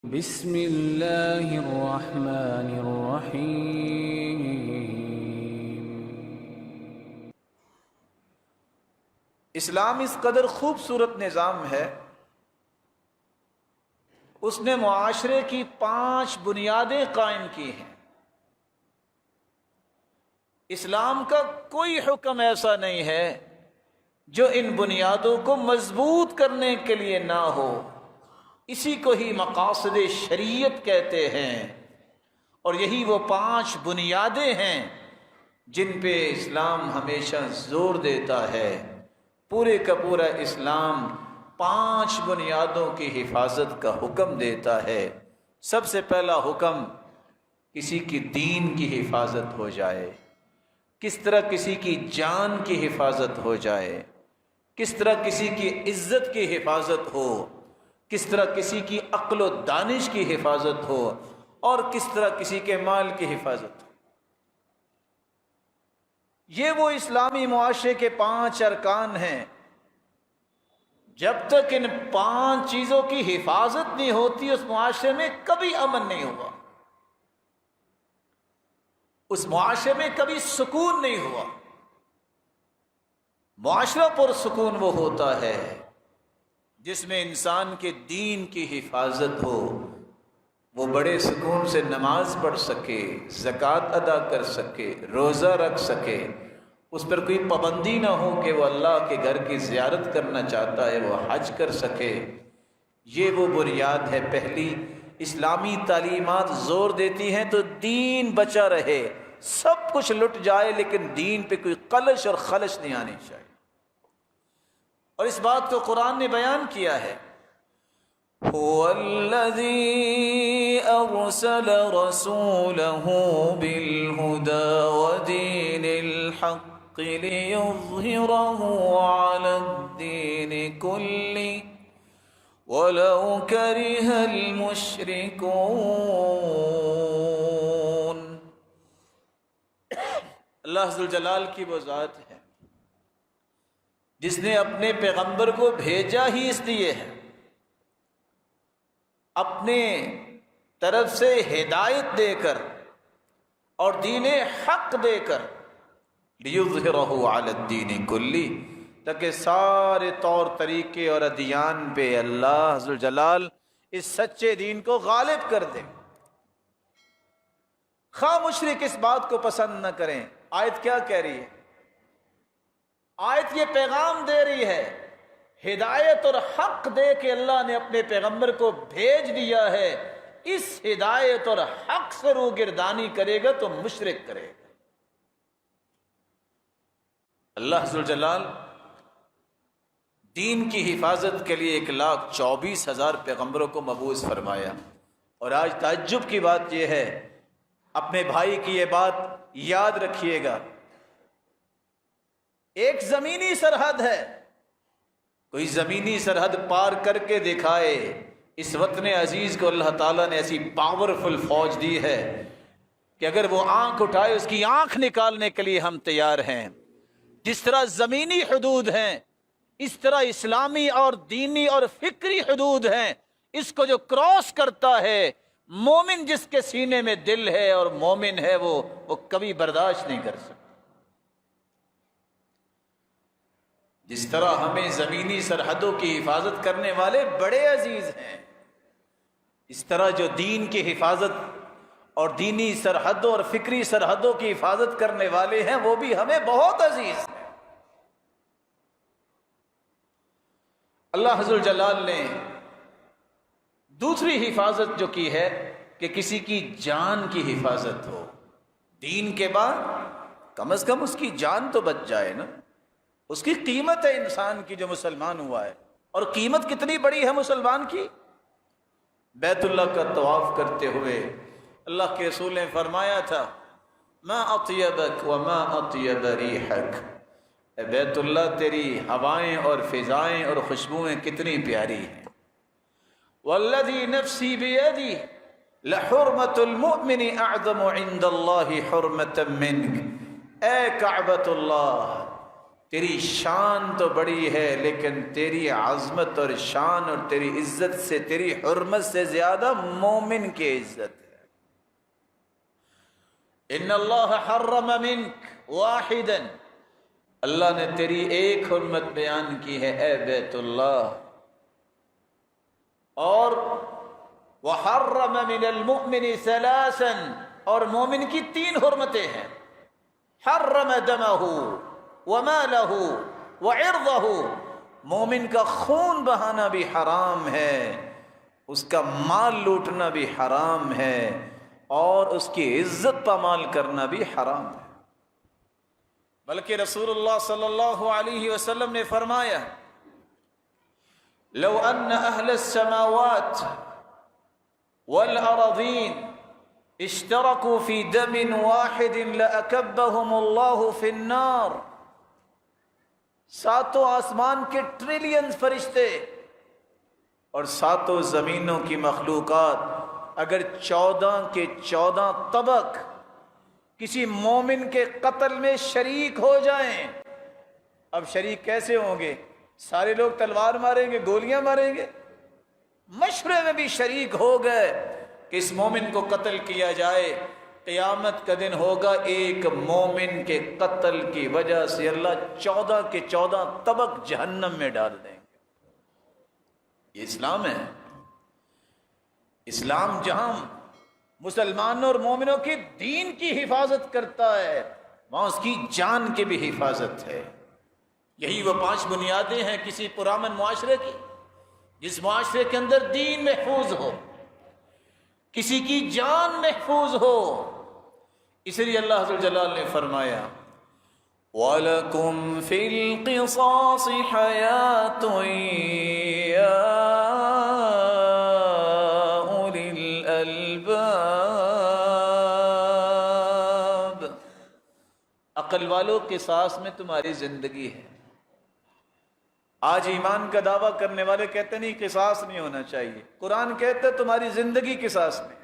بسم اللہ الرحمن الرحیم۔ اسلام اس قدر خوبصورت نظام ہے، اس نے معاشرے کی 5 بنیادیں قائم کی ہیں۔ اسلام کا کوئی حکم ایسا نہیں ہے جو ان بنیادوں کو مضبوط کرنے کے لیے نہ ہو۔ اسی کو ہی مقاصد شریعت کہتے ہیں، اور یہی وہ 5 بنیادیں ہیں جن پہ اسلام ہمیشہ زور دیتا ہے۔ پورے کا پورا اسلام 5 بنیادوں کی حفاظت کا حکم دیتا ہے۔ سب سے پہلا حکم، کسی کی دین کی حفاظت ہو جائے، کس طرح کسی کی جان کی حفاظت ہو جائے، کس طرح کسی کی عزت کی حفاظت ہو، کس طرح کسی کی عقل و دانش کی حفاظت ہو، اور کس طرح کسی کے مال کی حفاظت ہو۔ یہ وہ اسلامی معاشرے کے 5 ارکان ہیں۔ جب تک ان 5 چیزوں کی حفاظت نہیں ہوتی، اس معاشرے میں کبھی امن نہیں ہوگا، اس معاشرے میں کبھی سکون نہیں ہوا۔ معاشرہ پرسکون وہ ہوتا ہے جس میں انسان کے دین کی حفاظت ہو، وہ بڑے سکون سے نماز پڑھ سکے، زکوٰۃ ادا کر سکے، روزہ رکھ سکے، اس پر کوئی پابندی نہ ہو کہ وہ اللہ کے گھر کی زیارت کرنا چاہتا ہے وہ حج کر سکے۔ یہ وہ بنیاد ہے پہلی۔ اسلامی تعلیمات زور دیتی ہیں تو دین بچا رہے، سب کچھ لٹ جائے لیکن دین پہ کوئی قلش اور خلش نہیں آنی چاہیے۔ اور اس بات کو قرآن نے بیان کیا ہے، هو الذی ارسل رسولہ بالہدى ودین الحق لیظہرہ علی الدین کلہ ولو کرہ المشرکون۔ اللہ ذوالجلال کی وہ ذات ہے جس نے اپنے پیغمبر کو بھیجا ہی اس لیے ہے، اپنے طرف سے ہدایت دے کر اور دین حق دے کر، لیظہرہ علی الدین کلہ، تاکہ سارے طور طریقے اور ادیان پہ اللہ ذوالجلال اس سچے دین کو غالب کر دے، خواہ مشرک اس بات کو پسند نہ کریں۔ آیت کیا کہہ رہی ہے؟ آیت یہ پیغام دے رہی ہے، ہدایت اور حق دے کے اللہ نے اپنے پیغمبر کو بھیج دیا ہے۔ اس ہدایت اور حق سے روگردانی کرے گا تو مشرک کرے گا۔ اللہ ذوالجلال دین کی حفاظت کے لیے 1,24,000 پیغمبروں کو مبعوث فرمایا۔ اور آج تعجب کی بات یہ ہے، اپنے بھائی کی یہ بات یاد رکھیے گا، ایک زمینی سرحد ہے، کوئی زمینی سرحد پار کر کے دکھائے۔ اس وطن عزیز کو اللہ تعالیٰ نے ایسی پاورفل فوج دی ہے کہ اگر وہ آنکھ اٹھائے اس کی آنکھ نکالنے کے لیے ہم تیار ہیں۔ جس طرح زمینی حدود ہیں، اس طرح اسلامی اور دینی اور فکری حدود ہیں۔ اس کو جو کراس کرتا ہے، مومن جس کے سینے میں دل ہے اور مومن ہے، وہ کبھی برداشت نہیں کر سکتا۔ جس طرح ہمیں زمینی سرحدوں کی حفاظت کرنے والے بڑے عزیز ہیں، اس طرح جو دین کی حفاظت اور دینی سرحدوں اور فکری سرحدوں کی حفاظت کرنے والے ہیں، وہ بھی ہمیں بہت عزیز ہیں۔ اللہ ذوالجلال نے دوسری حفاظت جو کی ہے کہ کسی کی جان کی حفاظت ہو۔ دین کے بعد کم از کم اس کی جان تو بچ جائے نا۔ اس کی قیمت ہے انسان کی جو مسلمان ہوا ہے، اور قیمت کتنی بڑی ہے مسلمان کی۔ بیت اللہ کا طواف کرتے ہوئے اللہ کے رسول نے فرمایا تھا، ما اطیبک وما اطیب ریحک، اے بیت اللہ تیری ہوائیں اور فضائیں اور خوشبوئیں کتنی پیاری ہیں۔ والذی نفسی بیدی لحرمت المؤمن اعظم عند اللہ حرمتا منک، اے کعبۃ اللہ، تیری شان تو بڑی ہے لیکن تیری عظمت اور شان اور تیری عزت سے، تیری حرمت سے زیادہ مومن کی عزت ہے۔ ان اللہ حرم منک واحدا، اللہ نے تیری ایک حرمت بیان کی ہے اے بیت اللہ، اور وحرم من المؤمن ثلاثا، اور مومن کی 3 حرمتیں ہیں، حرم دمہ ومالہ وعرضہ، مومن کا خون بہانا بھی حرام ہے، اس کا مال لوٹنا بھی حرام ہے، اور اس کی عزت پامال کرنا بھی حرام ہے۔ بلکہ رسول اللہ صلی اللہ علیہ وسلم نے فرمایا لو ان اہل السماوات والارضین اشترکوا فی دم واحد لاکبہم اللہ فی النار، 7 آسمان کے ٹریلین فرشتے اور 7 زمینوں کی مخلوقات اگر 14 کے 14 طبق کسی مومن کے قتل میں شریک ہو جائیں، اب شریک کیسے ہوں گے؟ سارے لوگ تلوار ماریں گے، گولیاں ماریں گے؟ مشورے میں بھی شریک ہو گئے کہ اس مومن کو قتل کیا جائے، قیامت کا دن ہوگا ایک مومن کے قتل کی وجہ سے اللہ 14 کے 14 طبق جہنم میں ڈال دیں گے۔ یہ اسلام ہے، اسلام جہاں مسلمانوں اور مومنوں کی دین کی حفاظت کرتا ہے، وہاں اس کی جان کی بھی حفاظت ہے۔ یہی وہ 5 بنیادیں ہیں کسی پرامن معاشرے کی، جس معاشرے کے اندر دین محفوظ ہو، کسی کی جان محفوظ ہو۔ اس لیے اللہ عز و جلال نے فرمایا وَلَكُمْ فِي الْقِصَاصِ حَيَاةٌ يَا أُولِي الْأَلْبَابِ، عقل والو قصاص میں تمہاری زندگی ہے۔ آج ایمان کا دعویٰ کرنے والے کہتے نہیں قصاص نہیں ہونا چاہیے، قرآن کہتے تمہاری زندگی قصاص میں،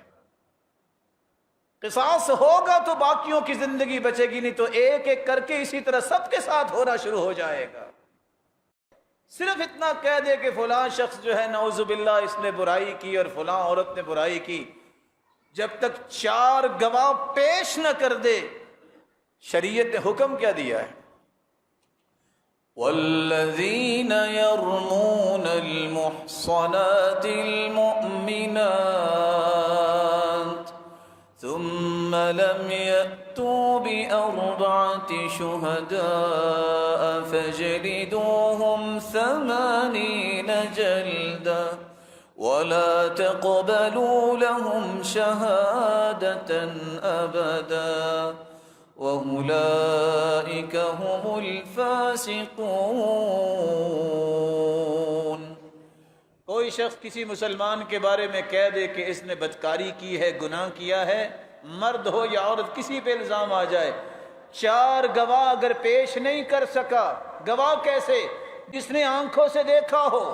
قصاص ہوگا تو باقیوں کی زندگی بچے گی، نہیں تو ایک ایک کر کے اسی طرح سب کے ساتھ ہونا شروع ہو جائے گا۔ صرف اتنا کہہ دے کہ فلاں شخص جو ہے نعوذ باللہ اس نے برائی کی اور فلاں عورت نے برائی کی، جب تک 4 گواہ پیش نہ کر دے، شریعت نے حکم کیا دیا ہے وَالَّذِينَ يَرْمُونَ الْمُحْصَنَاتِ الْمُؤْمِنَاتِ ثُمَّ لَمْ يَأْتُوا بِأَرْبَعَةِ شُهَدَاءَ فَاجْلِدُوهُمْ 80 جَلْدَةً وَلَا تَقْبَلُوا لَهُمْ شَهَادَةً أَبَدًا وَأُولَئِكَ هُمُ الْفَاسِقُونَ۔ کوئی شخص کسی مسلمان کے بارے میں کہہ دے کہ اس نے بدکاری کی ہے، گناہ کیا ہے، مرد ہو یا عورت کسی پہ الزام آ جائے، 4 گواہ اگر پیش نہیں کر سکا، گواہ کیسے؟ جس نے آنکھوں سے دیکھا ہو،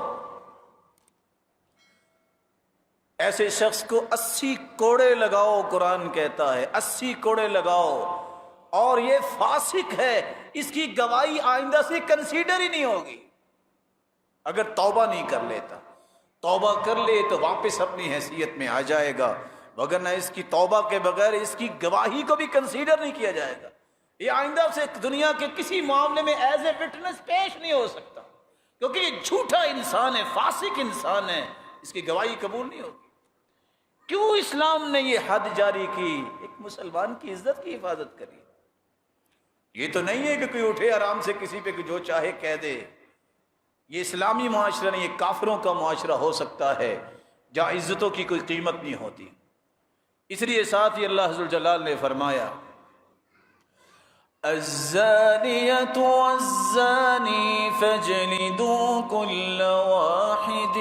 ایسے شخص کو 80 کوڑے لگاؤ، قرآن کہتا ہے 80 کوڑے لگاؤ، اور یہ فاسق ہے، اس کی گواہی آئندہ سے کنسیڈر ہی نہیں ہوگی اگر توبہ نہیں کر لیتا۔ توبہ کر لے تو واپس اپنی حیثیت میں آ جائے گا، وگرنہ اس کی توبہ کے بغیر اس کی گواہی کو بھی کنسیڈر نہیں کیا جائے گا۔ یہ آئندہ سے دنیا کے کسی معاملے میں ایز اے وٹنس پیش نہیں ہو سکتا، کیونکہ یہ جھوٹا انسان ہے، فاسق انسان ہے، اس کی گواہی قبول نہیں ہوگی۔ کیوں اسلام نے یہ حد جاری کی؟ ایک مسلمان کی عزت کی حفاظت کری۔ یہ تو نہیں ہے کہ کوئی اٹھے آرام سے کسی پہ جو چاہے کہہ دے۔ یہ اسلامی معاشرہ نہیں، یہ کافروں کا معاشرہ ہو سکتا ہے جہاں عزتوں کی کوئی قیمت نہیں ہوتی۔ اس لیے ساتھ ہی اللہ عز و جلال نے فرمایا الزانیۃ والزانی فاجلدوا کل واحد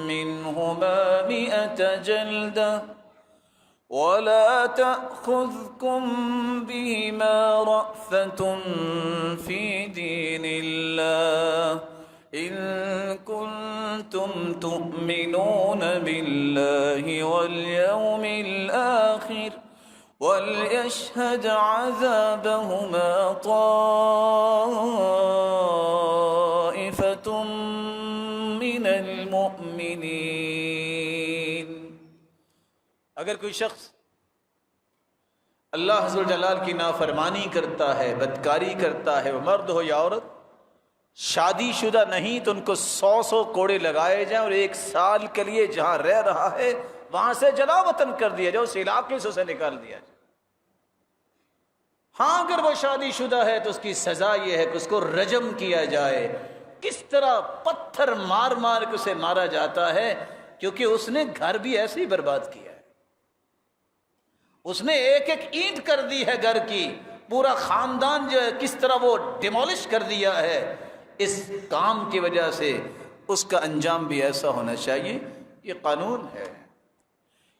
منہما 100 جلدہ ولا تأخذكم بهما رأفة في دين الله إن كنتم تؤمنون بالله واليوم الآخر وَلْيَشْهَدْ عَذَابَهُمَا طَائِفَةٌ مِّنَ الْمُؤْمِنِينَ۔ اگر کوئی شخص اللہ عز و جلال کی نافرمانی کرتا ہے، بدکاری کرتا ہے، وہ مرد ہو یا عورت، شادی شدہ نہیں تو ان کو 100 کوڑے لگائے جائیں اور 1 سال کے لیے جہاں رہ رہا ہے وہاں سے جلا وطن کر دیا جائے، اس علاقے سے اسے نکال دیا جائے۔ ہاں اگر وہ شادی شدہ ہے تو اس کی سزا یہ ہے کہ اس کو رجم کیا جائے۔ کس طرح پتھر مار مار کے اسے مارا جاتا ہے، کیونکہ اس نے گھر بھی ایسے ہی برباد کیا ہے، اس نے ایک ایک اینٹ کر دی ہے گھر کی، پورا خاندان جو ہے کس طرح وہ ڈیمولش کر دیا ہے۔ اس کام کی وجہ سے اس کا انجام بھی ایسا ہونا چاہیے۔ یہ قانون ہے،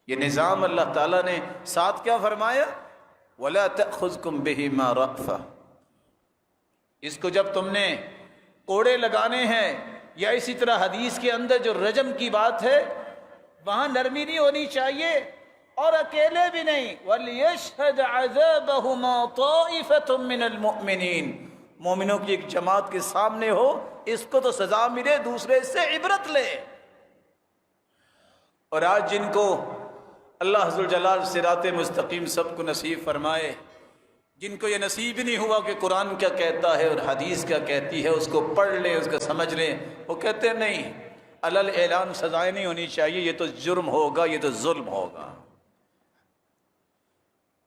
یہ نظام اللہ تعالیٰ نے ساتھ کیا فرمایا؟ وَلَا تَأْخُذْكُمْ بِهِمَا رَأْفَةٌ۔ اس کو جب تم نے کوڑے لگانے ہیں، یا اسی طرح حدیث کے اندر جو رجم کی بات ہے وہاں نرمی نہیں ہونی چاہیے، اور اکیلے بھی نہیں۔ وَلْيَشْهَدْ عَذَابَهُمَا طَائِفَةٌ مِّنَ الْمُؤْمِنِينَ، مومنوں کی ایک جماعت کے سامنے ہو، اس کو تو سزا ملے، دوسرے سے عبرت لے۔ اور آج جن کو اللہ عز و جلال صراط مستقیم سب کو نصیب فرمائے، جن کو یہ نصیب نہیں ہوا کہ قرآن کیا کہتا ہے اور حدیث کیا کہتی ہے، اس کو پڑھ لیں، اس کو سمجھ لیں، وہ کہتے ہیں نہیں، علل اعلان سزائیں نہیں ہونی چاہیے، یہ تو جرم ہوگا، یہ تو ظلم ہوگا۔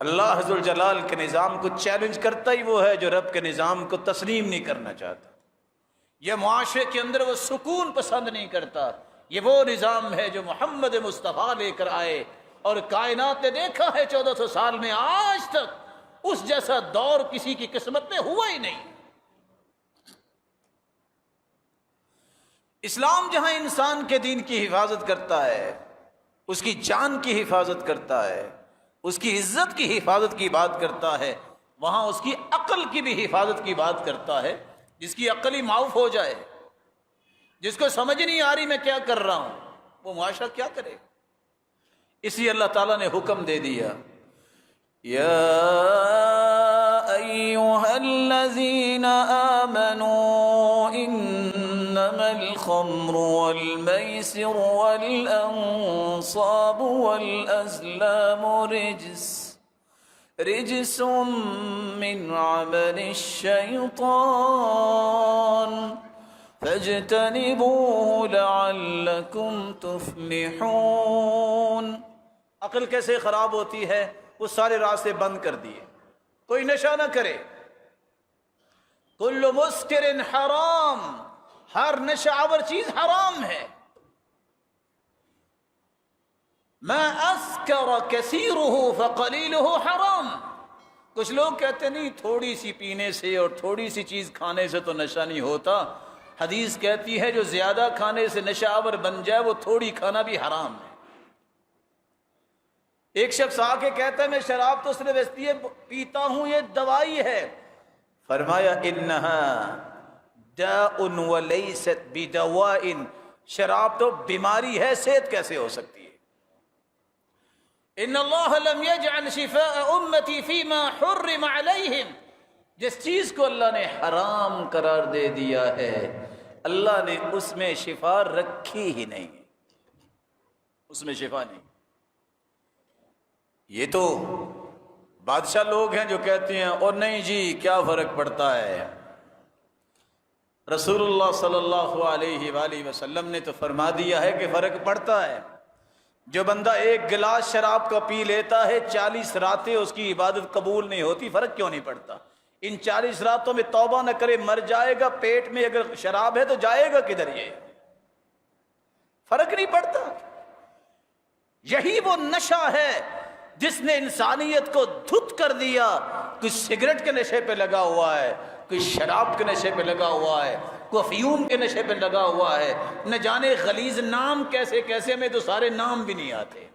اللہ عز و جلال کے نظام کو چیلنج کرتا ہی وہ ہے جو رب کے نظام کو تسلیم نہیں کرنا چاہتا، یہ معاشرے کے اندر وہ سکون پسند نہیں کرتا۔ یہ وہ نظام ہے جو محمد مصطفیٰ لے کر آئے، اور کائنات نے دیکھا ہے 1400 سال میں آج تک اس جیسا دور کسی کی قسمت میں ہوا ہی نہیں۔ اسلام جہاں انسان کے دین کی حفاظت کرتا ہے، اس کی جان کی حفاظت کرتا ہے، اس کی عزت کی حفاظت کی بات کرتا ہے، وہاں اس کی عقل کی بھی حفاظت کی بات کرتا ہے۔ جس کی عقل ہی معاف ہو جائے، جس کو سمجھ نہیں آ رہی میں کیا کر رہا ہوں، وہ معاشرہ کیا کرے؟ اسی اللہ تعالیٰ نے حکم دے دیا، یا ایھا الذین آمنوا انما الخمر والمیسر والانصاب والازلام رجس من عمل الشیطان فاجتنبوه لعلکم تفلحون۔ عقل کیسے خراب ہوتی ہے؟ وہ سارے راستے بند کر دیے، کوئی نشہ نہ کرے، کل مسکر حرام، ہر نشہ آور چیز حرام ہے۔ ما اسکر کثیرہ فقلیلہ حرام۔ کچھ لوگ کہتے نہیں تھوڑی سی پینے سے اور تھوڑی سی چیز کھانے سے تو نشہ نہیں ہوتا۔ حدیث کہتی ہے جو زیادہ کھانے سے نشہ آور بن جائے وہ تھوڑی کھانا بھی حرام ہے۔ ایک شخص آ کے کہتا ہے میں شراب تو صرف اس لیے پیتا ہوں یہ دوائی ہے، فرمایا انہا داء ولیست بدواء، شراب تو بیماری ہے، صحت کیسے ہو سکتی ہے؟ ان اللہ لم یجعل شفاء امتی فیما حرم علیہم، جس چیز کو اللہ نے حرام قرار دے دیا ہے اللہ نے اس میں شفا رکھی ہی نہیں، اس میں شفا نہیں۔ یہ تو بادشاہ لوگ ہیں جو کہتے ہیں اور نہیں جی کیا فرق پڑتا ہے، رسول اللہ صلی اللہ علیہ وآلہ وسلم نے تو فرما دیا ہے کہ فرق پڑتا ہے۔ جو بندہ ایک گلاس شراب کا پی لیتا ہے 40 راتیں اس کی عبادت قبول نہیں ہوتی، فرق کیوں نہیں پڑتا؟ ان 40 راتوں میں توبہ نہ کرے مر جائے گا، پیٹ میں اگر شراب ہے تو جائے گا کدھر؟ یہ فرق نہیں پڑتا۔ یہی وہ نشہ ہے جس نے انسانیت کو دھت کر دیا۔ کوئی سگریٹ کے نشے پہ لگا ہوا ہے، کوئی شراب کے نشے پہ لگا ہوا ہے، کوئی افیون کے نشے پہ لگا ہوا ہے، نہ جانے غلیظ نام کیسے کیسے، میں تو سارے نام بھی نہیں آتے۔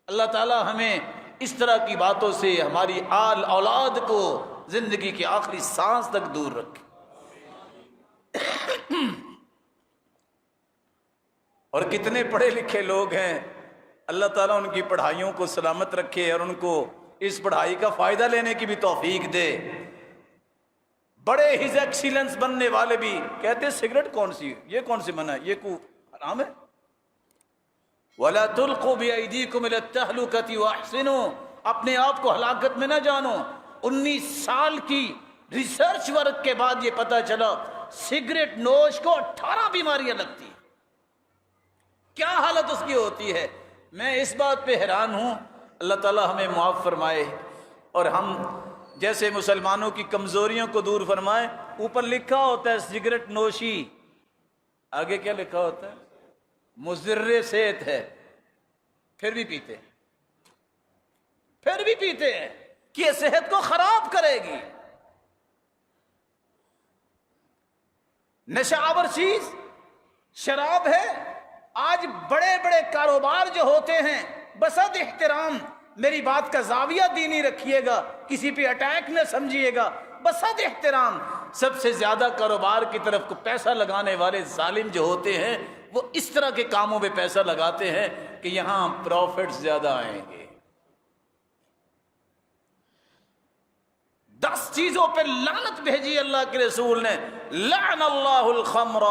اللہ تعالی ہمیں اس طرح کی باتوں سے ہماری آل اولاد کو زندگی کی آخری سانس تک دور رکھے۔ اور کتنے پڑھے لکھے لوگ ہیں، اللہ تعالیٰ ان کی پڑھائیوں کو سلامت رکھے اور ان کو اس پڑھائی کا فائدہ لینے کی بھی توفیق دے۔ بڑے ہز ایکسیلنس بننے والے بھی کہتے ہیں سگریٹ کون سی، یہ کون سی منع ہے، یہ کو حرام ہے۔ وَلَا تُلْقُوا بِأَيْدِيكُمْ إِلَى التَّهْلُكَةِ وَأَحْسِنُوا، اپنے آپ کو ہلاکت میں نہ جانو۔ 19 سال کی ریسرچ ورک کے بعد یہ پتہ چلا سگریٹ نوش کو 18 بیماریاں لگتی ہیں۔ کیا حالت اس کی ہوتی ہے؟ میں اس بات پہ حیران ہوں، اللہ تعالیٰ ہمیں معاف فرمائے اور ہم جیسے مسلمانوں کی کمزوریوں کو دور فرمائے۔ اوپر لکھا ہوتا ہے سگریٹ نوشی، آگے کیا لکھا ہوتا ہے؟ مضر صحت ہے، پھر بھی پیتے ہیں، پھر بھی پیتے ہیں کہ یہ صحت کو خراب کرے گی۔ نشہ آور چیز شراب ہے۔ آج بڑے بڑے کاروبار جو ہوتے ہیں، بسد احترام میری بات کا زاویہ دینی رکھیے گا، کسی پہ اٹیک نہ سمجھیے گا، بسد احترام سب سے زیادہ کاروبار کی طرف کو پیسہ لگانے والے ظالم جو ہوتے ہیں وہ اس طرح کے کاموں پہ پیسہ لگاتے ہیں کہ یہاں پروفٹ زیادہ آئیں گے۔ 10 چیزوں پہ لعنت بھیجی اللہ کے رسول نے۔ لعن اللہ الخمر،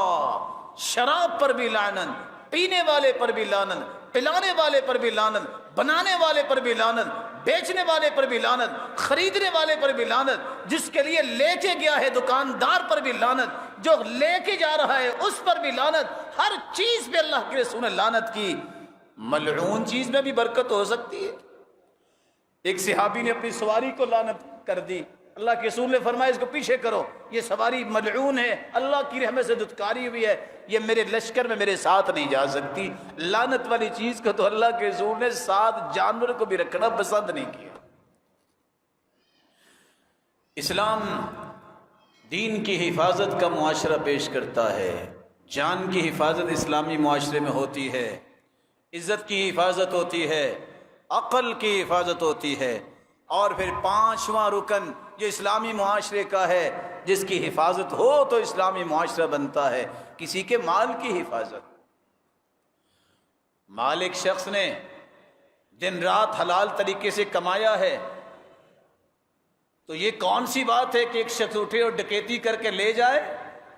شراب پر بھی لعنت، پینے والے پر بھی لعنت، پلانے والے پر بھی لعنت، بنانے والے پر بھی لعنت، بیچنے والے پر بھی لعنت، خریدنے والے پر بھی لعنت، جس کے لیے لے کے گیا ہے دکاندار پر بھی لعنت، جو لے کے جا رہا ہے اس پر بھی لعنت۔ ہر چیز پہ اللہ کے رسول نے لعنت کی۔ ملعون چیز میں بھی برکت ہو سکتی ہے۔ ایک صحابی نے اپنی سواری کو لعنت کر دی، اللہ کے رسول نے فرمایا اس کو پیچھے کرو، یہ سواری ملعون ہے، اللہ کی رحمت سے دھتکاری ہوئی ہے، یہ میرے لشکر میں میرے ساتھ نہیں جا سکتی۔ لعنت والی چیز کو تو اللہ کے رسول نے ساتھ جانور کو بھی رکھنا پسند نہیں کیا۔ اسلام دین کی حفاظت کا معاشرہ پیش کرتا ہے۔ جان کی حفاظت اسلامی معاشرے میں ہوتی ہے، عزت کی حفاظت ہوتی ہے، عقل کی حفاظت ہوتی ہے، اور پھر 5واں رکن جو اسلامی معاشرے کا ہے، جس کی حفاظت ہو تو اسلامی معاشرہ بنتا ہے، کسی کے مال کی حفاظت۔ مال ایک شخص نے دن رات حلال طریقے سے کمایا ہے تو یہ کون سی بات ہے کہ ایک شخص اٹھے اور ڈکیتی کر کے لے جائے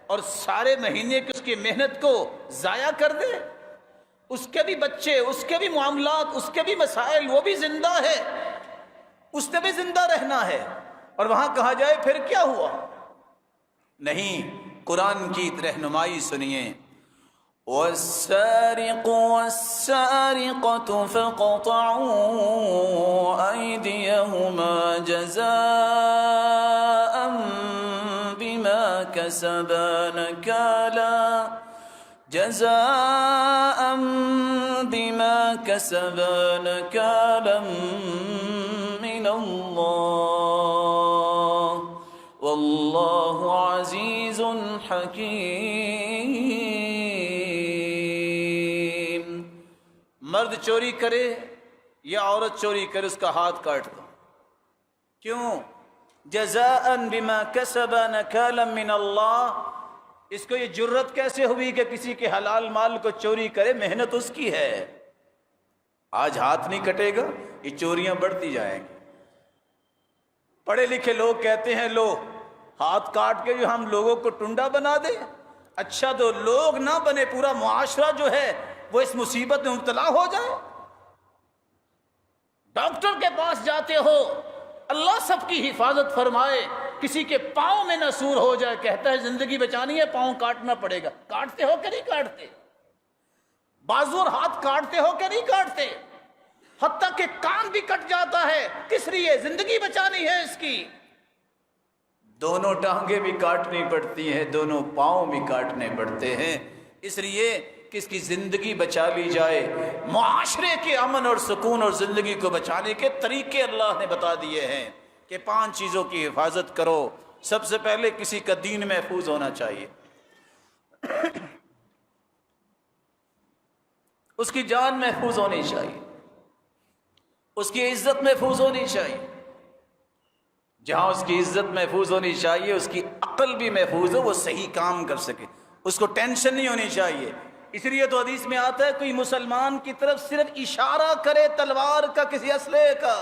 اور سارے مہینے کی اس کی محنت کو ضائع کر دے؟ اس کے بھی بچے، اس کے بھی معاملات، اس کے بھی مسائل، وہ بھی زندہ ہے، اس نے بھی زندہ رہنا ہے، اور وہاں کہا جائے پھر کیا ہوا؟ نہیں، قرآن کی رہنمائی سنیے۔ وَالسَّارِقُ وَالسَّارِقَةُ فَاقْطَعُوا أَيْدِيَهُمَا جَزَاءً بِمَا كَسَبَا نَكَالًا مِّنَ اللَّهِ وَاللَّهُ عَزِيزٌ حَكِيمٌ۔ مرد چوری کرے یا عورت چوری کرے، اس کا ہاتھ کاٹ دو۔ کیوں؟ جزاء بما کسب نکالا من اللہ۔ اس کو یہ جرت کیسے ہوئی کہ کسی کے حلال مال کو چوری کرے؟ محنت اس کی ہے۔ آج ہاتھ نہیں کٹے گا، یہ چوریاں بڑھتی جائیں گی۔ پڑھے لکھے لوگ کہتے ہیں لو ہاتھ کاٹ کے جو ہم لوگوں کو ٹنڈا بنا دیں۔ اچھا تو لوگ نہ بنے، پورا معاشرہ جو ہے وہ اس مصیبت میں مبتلا ہو جائے۔ ڈاکٹر کے پاس جاتے ہو، اللہ سب کی حفاظت فرمائے، کسی کے پاؤں میں نہ سور ہو جائے، کہتا ہے زندگی بچانی ہے پاؤں کاٹنا پڑے گا۔ کاٹتے ہو کہ نہیں کاٹتے؟ بازو اور ہاتھ کاٹتے ہو کہ نہیں کاٹتے؟ حتیٰ کہ کان بھی کٹ جاتا ہے، کس لیے؟ زندگی بچانی ہے اس کی۔ دونوں ٹانگیں بھی کاٹنی پڑتی ہیں، دونوں پاؤں بھی کاٹنے پڑتے ہیں، اس لیے کہ اس کی زندگی بچا لی جائے۔ معاشرے کے امن اور سکون اور زندگی کو بچانے کے طریقے اللہ نے بتا دیے ہیں کہ 5 چیزوں کی حفاظت کرو۔ سب سے پہلے کسی کا دین محفوظ ہونا چاہیے، اس کی جان محفوظ ہونی چاہیے، اس کی عزت محفوظ ہونی چاہیے۔ جہاں اس کی عزت محفوظ ہونی چاہیے، اس کی عقل بھی محفوظ ہو، وہ صحیح کام کر سکے، اس کو ٹینشن نہیں ہونی چاہیے۔ اس لیے تو حدیث میں آتا ہے کوئی مسلمان کی طرف صرف اشارہ کرے تلوار کا، کسی اسلحے کا،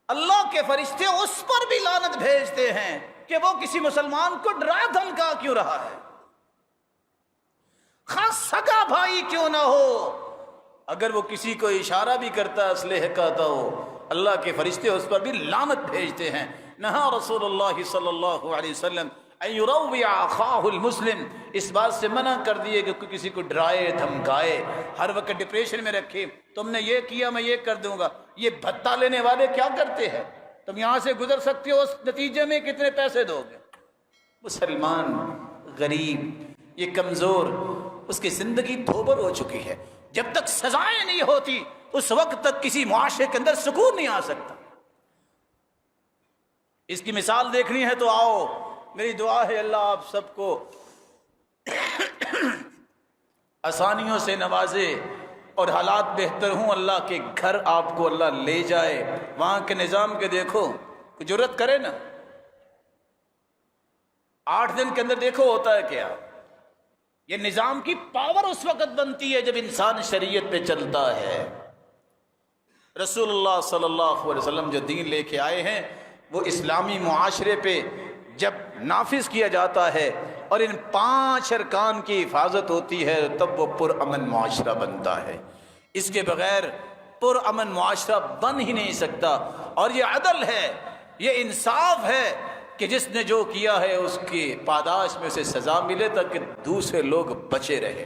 اللہ کے فرشتے اس پر بھی لعنت بھیجتے ہیں کہ وہ کسی مسلمان کو ڈرا دھمکا کیوں رہا ہے، خاص سگا بھائی کیوں نہ ہو، اگر وہ کسی کو اشارہ بھی کرتا اسلحے کا تو اللہ کے فرشتے اس پر بھی لعنت بھیجتے ہیں۔ نہا رسول اللہ صلی اللہ علیہ وسلم ان یروع اخاہ المسلم، اس بات سے منع کر دیے کہ کوئی کسی کو ڈرائے دھمکائے، ہر وقت ڈپریشن میں رکھے، تم نے یہ کیا میں یہ کر دوں گا۔ یہ بھتہ لینے والے کیا کرتے ہیں، تم یہاں سے گزر سکتے ہو، اس نتیجے میں کتنے پیسے دو گے۔ مسلمان غریب، یہ کمزور، اس کی زندگی دھوبر ہو چکی ہے۔ جب تک سزائیں نہیں ہوتی اس وقت تک کسی معاشرے کے اندر سکون نہیں آ سکتا۔ اس کی مثال دیکھنی ہے تو آؤ، میری دعا ہے اللہ آپ سب کو آسانیوں سے نوازے اور حالات بہتر ہوں، اللہ کے گھر آپ کو اللہ لے جائے، وہاں کے نظام کے دیکھو، جرت کرے نا، 8 دن کے اندر دیکھو ہوتا ہے کیا۔ یہ نظام کی پاور اس وقت بنتی ہے جب انسان شریعت پہ چلتا ہے۔ رسول اللہ صلی اللہ علیہ وسلم جو دین لے کے آئے ہیں وہ اسلامی معاشرے پہ جب نافذ کیا جاتا ہے اور ان 5 ارکان کی حفاظت ہوتی ہے تب وہ پرامن معاشرہ بنتا ہے۔ اس کے بغیر پرامن معاشرہ بن ہی نہیں سکتا۔ اور یہ عدل ہے، یہ انصاف ہے کہ جس نے جو کیا ہے اس کی پاداش میں سے سزا ملے تاکہ دوسرے لوگ بچے رہیں۔